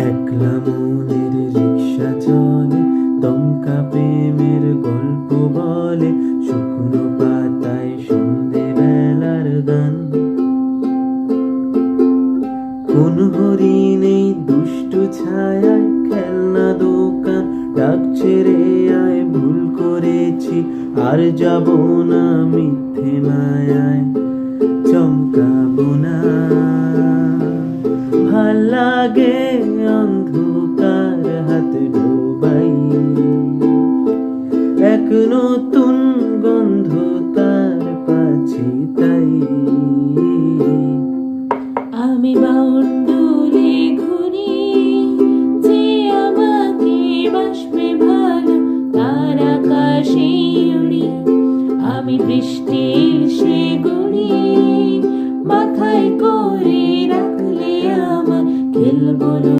একলা মনের রিক্সা চলে, দমকা প্রেমের গল্প বলে, শুকনো পাতায় সন্ধে বেলার গান। কোন হরিণ এই দুষ্টু ছায়ায়, খেলনা দোকান ডাকছে রে আয়, ভুল করেছি আর যাব না মিথ্যে মায়ায়, চমকাবো না। ভাল লাগে অন্ধকার হাত ডোবাই, এক